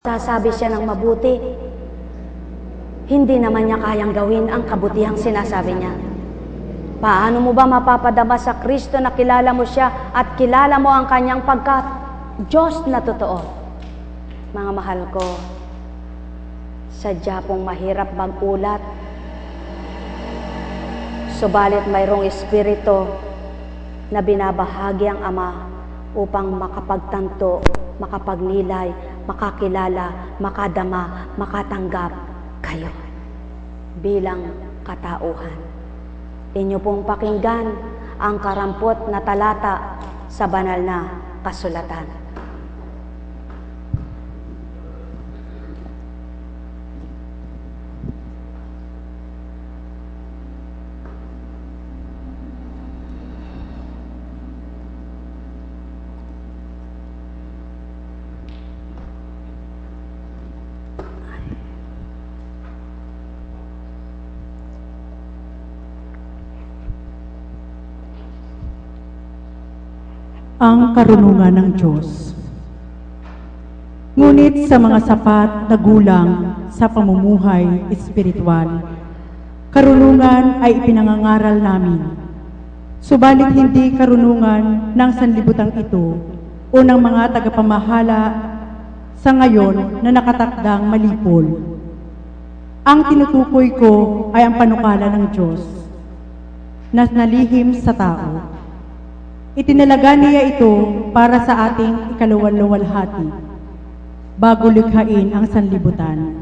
Sasabi siya ng mabuti, hindi naman niya kayang gawin ang kabutihang sinasabi niya. Paano mo ba mapapadama sa Kristo na kilala mo siya at kilala mo ang kanyang pagka-Diyos na totoo? Mga mahal ko, sadya pong mahirap mag-ulat. Subalit mayroong espiritu na binabahagi ang Ama upang makapagtanto, makapagnilay, makakilala, makadama, makatanggap kayo bilang katauhan. Inyo pong pakinggan ang karampot na talata sa banal na kasulatan. Ang karunungan ng Diyos. Ngunit sa mga sapat na gulang sa pamumuhay espiritual, karunungan ay ipinangangaral namin. Subalit hindi karunungan ng sanlibutan ito o ng mga tagapamahala sa ngayon na nakatakdang malipol. Ang tinutukoy ko ay ang panukala ng Diyos na nalihim sa tao. Itinalaga niya ito para sa ating ikaluwalhati bago likhain ang sanlibutan.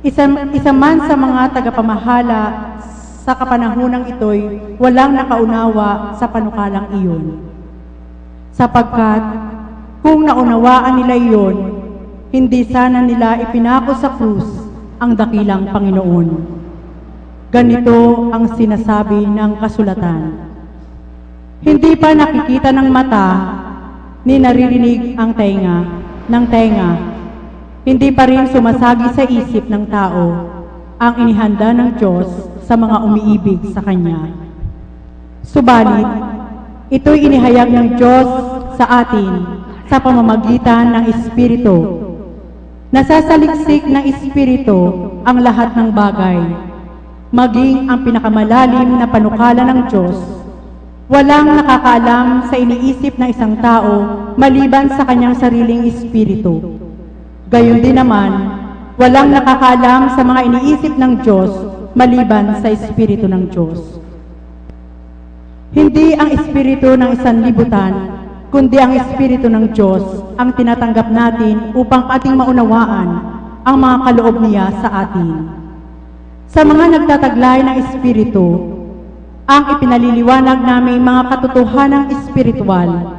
Isa man sa mga tagapamahala sa kapanahonang ito'y walang nakaunawa sa panukalang iyon. Sapagkat kung naunawaan nila iyon, hindi sana nila ipinako sa krus ang dakilang Panginoon. Ganito ang sinasabi ng kasulatan. Hindi pa nakikita ng mata, ni naririnig ang tenga, hindi pa rin sumasagi sa isip ng tao ang inihanda ng Diyos sa mga umiibig sa Kanya. Subalit, ito'y inihayag ng Diyos sa atin sa pamamagitan ng Espiritu. Nasasaliksik ng Espiritu ang lahat ng bagay, maging ang pinakamalalim na panukala ng Diyos. Walang nakakaalam sa iniisip ng isang tao maliban sa kanyang sariling espiritu. Gayon din naman, walang nakakaalam sa mga iniisip ng Diyos maliban sa espiritu ng Diyos. Hindi ang espiritu ng sanlibutan, kundi ang espiritu ng Diyos ang tinatanggap natin upang ating maunawaan ang mga kaloob niya sa atin. Sa mga nagtataglay ng espiritu, ang ipinaliliwanag namin mga katotohanang espiritual,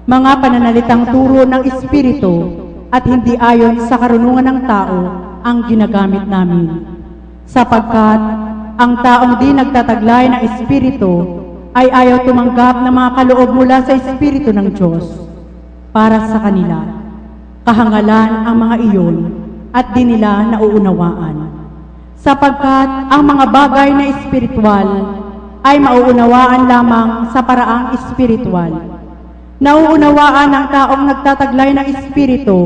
mga pananalitang turo ng espiritu at hindi ayon sa karunungan ng tao ang ginagamit namin. Sapagkat ang taong di nagtataglay ng espiritu ay ayaw tumanggap ng mga kaloob mula sa espiritu ng Diyos para sa kanila. Kahangalan ang mga iyon at di nila nauunawaan. Sapagkat ang mga bagay na espiritual ay mauunawaan lamang sa paraang espiritual. Nauunawaan ng taong nagtataglay ng espiritu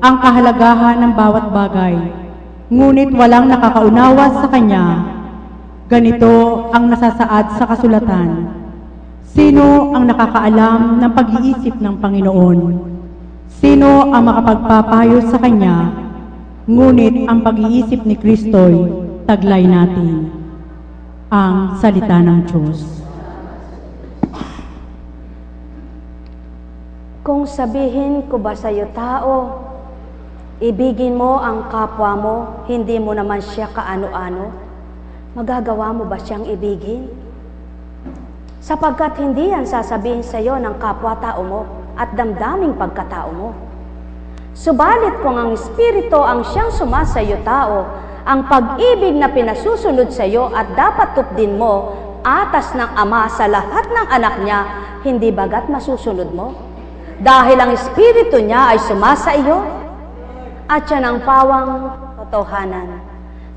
ang kahalagahan ng bawat bagay, ngunit walang nakakaunawa sa kanya. Ganito ang nasasaad sa kasulatan. Sino ang nakakaalam ng pag-iisip ng Panginoon? Sino ang makapagpapayo sa kanya? Ngunit ang pag-iisip ni Kristo'y taglay natin. Ang salita ng Diyos. Kung sabihin ko ba sa iyo, tao, ibigin mo ang kapwa mo, hindi mo naman siya kaano-ano, magagawa mo ba siyang ibigin? Sapagkat hindi yan sasabihin sa iyo ng kapwa-tao mo at damdaming pagkatao mo. Subalit kung ang Espiritu ang siyang sumasayo tao, ang pag-ibig na pinasusunod sa iyo at dapat tupdin mo, atas ng Ama sa lahat ng anak niya, hindi bagat masusunod mo? Dahil ang Espiritu niya ay sumasa iyo, at yan ang pawang totohanan.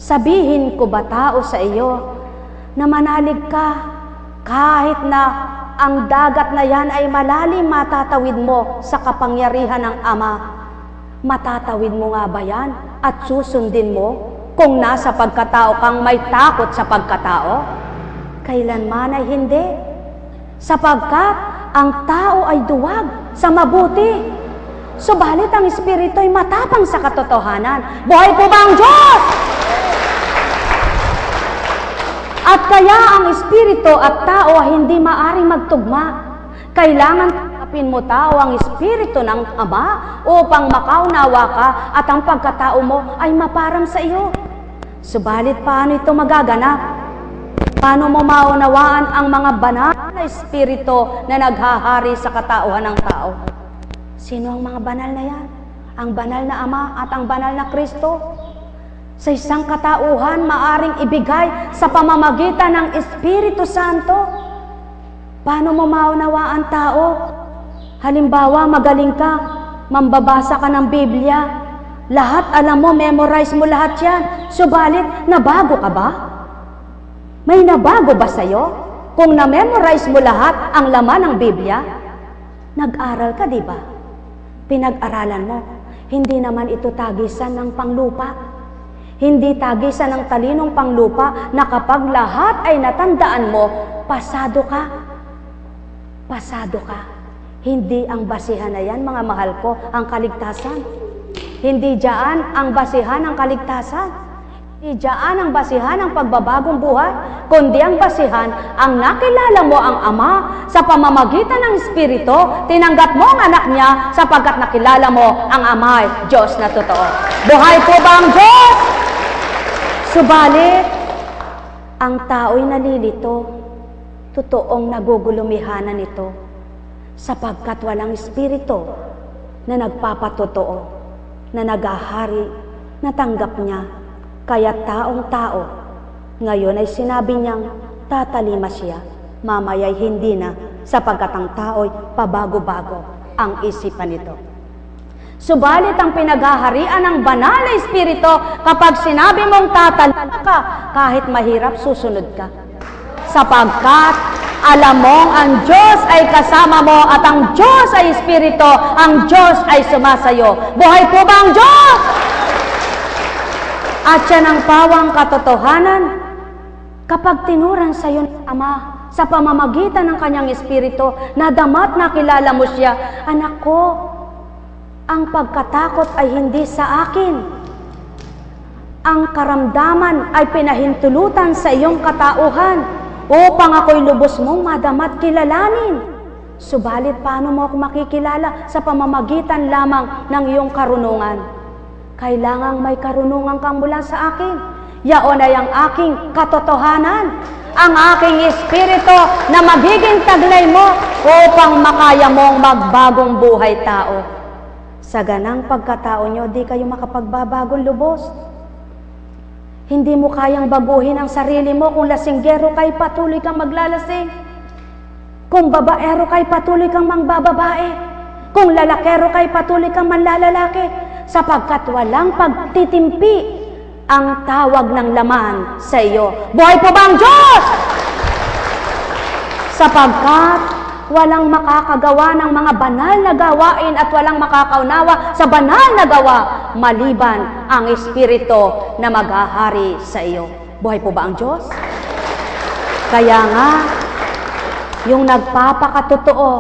Sabihin ko ba tao sa iyo, na manalig ka, kahit na ang dagat na yan ay malalim matatawid mo sa kapangyarihan ng Ama, Matatawid mo nga ba yan at susundin mo kung nasa pagkatao kang may takot sa pagkatao? Kailanman ay hindi. Sapagkat ang tao ay duwag sa mabuti. Subalit ang Espiritu ay matapang sa katotohanan. Buhay po ba ang Diyos? At kaya ang Espiritu at tao ay hindi maaring magtugma. Kailangan tanggapin mo tao ang Espiritu ng Ama upang makaunawa ka at ang pagkatao mo ay maparang sa iyo. Subalit paano ito magaganap? Paano mo maunawaan ang mga banal na espiritu na naghahari sa katauhan ng tao? Sino ang mga banal na yan? Ang banal na Ama at ang banal na Kristo. Sa isang katauhan, maaring ibigay sa pamamagitan ng Espiritu Santo. Paano mo maunawaan tao? Halimbawa, magaling ka, mambabasa ka ng Biblia. Lahat alam mo, memorize mo lahat yan. Subalit, nabago ka ba? May nabago ba sa'yo? Kung na-memorize mo lahat ang laman ng Biblia, nag-aral ka, di ba? Pinag-aralan mo. Hindi naman ito tagisan ng panglupa. Hindi tagisan ng talinong panglupa na kapag lahat ay natandaan mo, pasado ka. Pasado ka. Hindi ang basihan na yan, mga mahal ko, ang kaligtasan. Hindi diyan ang basihan ng kaligtasan. Hindi diyan ang basihan ng pagbabagong buhay, kundi ang basihan ang nakilala mo ang Ama sa pamamagitan ng Espiritu, tinanggap mo ang anak niya sapagkat nakilala mo ang Ama ay Diyos na totoo. Buhay po ba ang Diyos? Subalit, ang tao'y nalilito, totoong nagugulumihanan ito, sapagkat walang Espiritu na nagpapatotoo, na naghahari, natanggap niya. Kaya taong-tao, ngayon ay sinabi niyang tatalima siya, mamaya'y hindi na, sapagkat ang tao'y pabago-bago ang isipan nito. Subalit ang pinaghaharian ng banal na Espiritu, kapag sinabi mong tatalima ka, kahit mahirap susunod ka. Sapagkat alam mong ang Diyos ay kasama mo at ang Diyos ay Espiritu, ang Diyos ay sumasayo. Buhay po ba ang Diyos? At yan ang pawang katotohanan. Kapag tinuran sa iyo ng Ama, sa pamamagitan ng kanyang Espiritu, nadama't nakilala mo siya, anak ko, ang pagkatakot ay hindi sa akin. Ang karamdaman ay pinahintulutan sa iyong katauhan upang ako'y lubos mong madama't kilalanin. Subalit paano mo ako makikilala? Sa pamamagitan lamang ng iyong karunungan. Kailangang may karunungan kang mula sa akin. Yaon ay ang aking katotohanan, ang aking Espiritu na magiging taglay mo upang makaya mong magbagong buhay tao. Sa ganang pagkatao nyo, di kayo makapagbabagong lubos. Hindi mo kayang baguhin ang sarili mo kung lasinggero kay patuloy kang maglalasing. Kung babaero kay patuloy kang mangbababae. Kung lalakero kay patuloy kang manlalalaki. Sapagkat walang pagtitimpi ang tawag ng laman sa iyo. Buhay po ba ang Diyos? Sapagkat walang makakagawa ng mga banal na gawain at walang makakaunawa sa banal na gawa maliban ang Espiritu na maghahari sa iyo. Buhay po ba ang Diyos? Kaya nga, yung nagpapakatotoo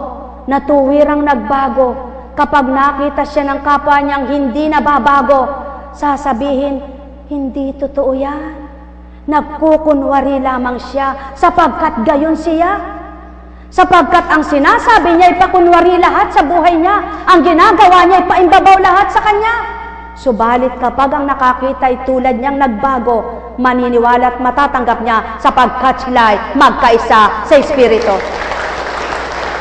na tuwirang nagbago, kapag nakita siya ng kapwa niyang hindi nababago, sasabihin, hindi totoo yan. Nagkukunwari lamang siya sapagkat gayon siya. Sapagkat ang sinasabi niya ay pakunwari lahat sa buhay niya. Ang ginagawa niya ay paimbabaw lahat sa kanya. Subalit kapag ang nakakita ay tulad niyang nagbago, maniniwala at matatanggap niya sapagkat sila ay magkaisa sa Espiritu.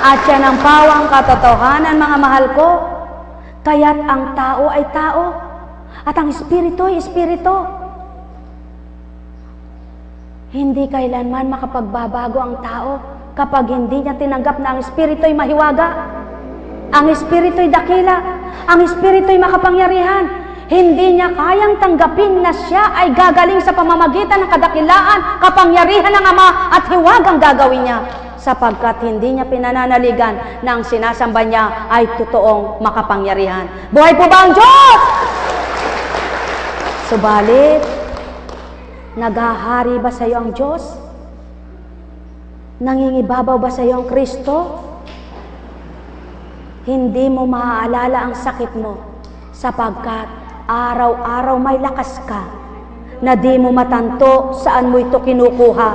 At yan ang pawang katotohanan, mga mahal ko. Kaya't ang tao ay tao. At ang Espiritu ay Espiritu. Hindi kailanman makapagbabago ang tao kapag hindi niya tinanggap na ang Espiritu ay mahiwaga. Ang Espiritu ay dakila. Ang Espiritu ay makapangyarihan. Hindi niya kayang tanggapin na siya ay gagaling sa pamamagitan ng kadakilaan, kapangyarihan ng Ama at hiwagang gagawin niya, sapagkat hindi niya pinananaligan na ang sinasamba niya ay totoong makapangyarihan. Buhay po ba ang Diyos? Subalit, naghahari ba sa iyo ang Diyos? Nangingibabaw ba sa iyo ang Kristo? Hindi mo maaalala ang sakit mo sapagkat araw-araw may lakas ka na di mo matanto saan mo ito kinukuha,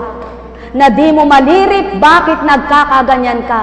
na di mo malirip bakit nagkakaganyan ka,